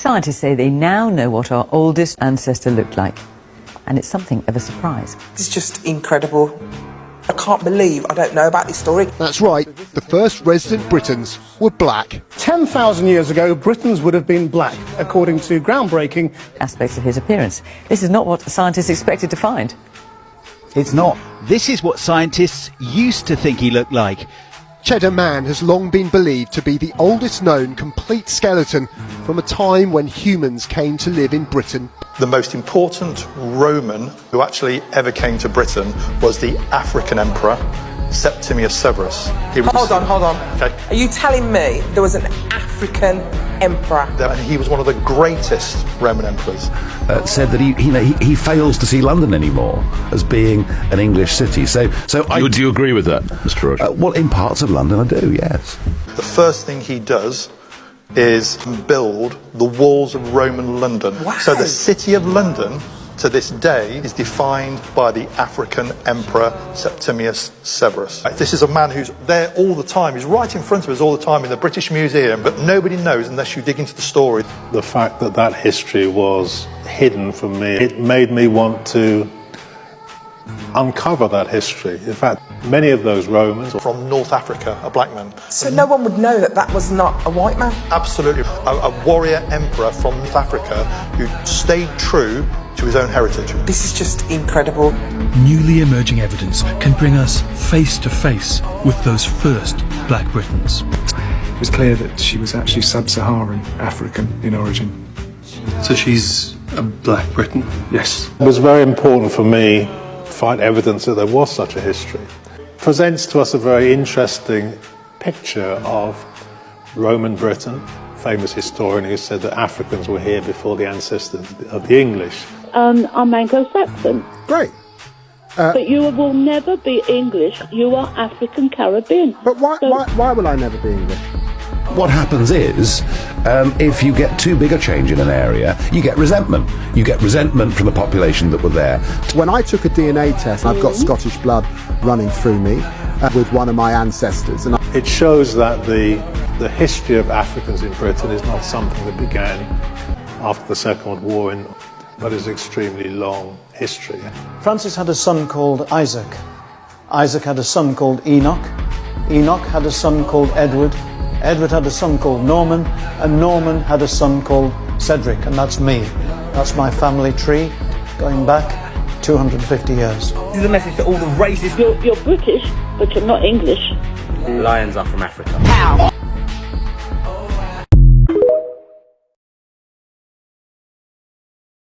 Scientists say they now know what our oldest ancestor looked like, and it's something of a surprise. It's just incredible. I can't believe I don't know about this story. That's right, the first resident Britons were black. 10,000 years ago, Britons would have been black, according to groundbreaking Aspects of his appearance. This is not what scientists expected to find. It's not. This is what scientists used to think he looked like. Cheddar Man has long been believed to be the oldest known complete skeleton from a time when humans came to live in Britain. The most important Roman who actually ever came to Britain was the African emperor, Septimius Severus. Hold on. Okay. Are you telling me there was an African emperor? And he was one of the greatest Roman emperors. Said that he fails to see London anymore as being an English city. So do you agree with that, Mr. Roger? Well, in parts of London I do, yes. The first thing he does is build the walls of Roman London. Wow. So the city of London to this day is defined by the African emperor Septimius Severus. This is a man who's there all the time. He's right in front of us all the time in the British Museum, but nobody knows unless you dig into the story. The fact that that history was hidden from me, it made me want to uncover that history. In fact, many of those Romans From North Africa, a black man. So no one would know that that was not a white man? Absolutely. A warrior emperor from North Africa who stayed true to his own heritage. This is just incredible. Newly emerging evidence can bring us face to face with those first Black Britons. It was clear that she was actually sub-Saharan African in origin. So she's a Black Briton? Yes. It was very important for me to find evidence that there was such a history. It presents to us a very interesting picture of Roman Britain, famous historian who said that Africans were here before the ancestors of the English. I'm Anglo-Saxon. Great. But you will never be English. You are African Caribbean. But why will I never be English? What happens is, if you get too big a change in an area, you get resentment. You get resentment from the population that were there. When I took a DNA test, I've got Scottish blood running through me with one of my ancestors. And It shows that the history of Africans in Britain is not something that began after the Second World War, but is extremely long history. Francis had a son called Isaac. Isaac had a son called Enoch. Enoch had a son called Edward. Edward had a son called Norman, and Norman had a son called Cedric, and that's me. That's my family tree, going back 250 years. This is a message to all the racists. You're British, but you're not English. Lions are from Africa.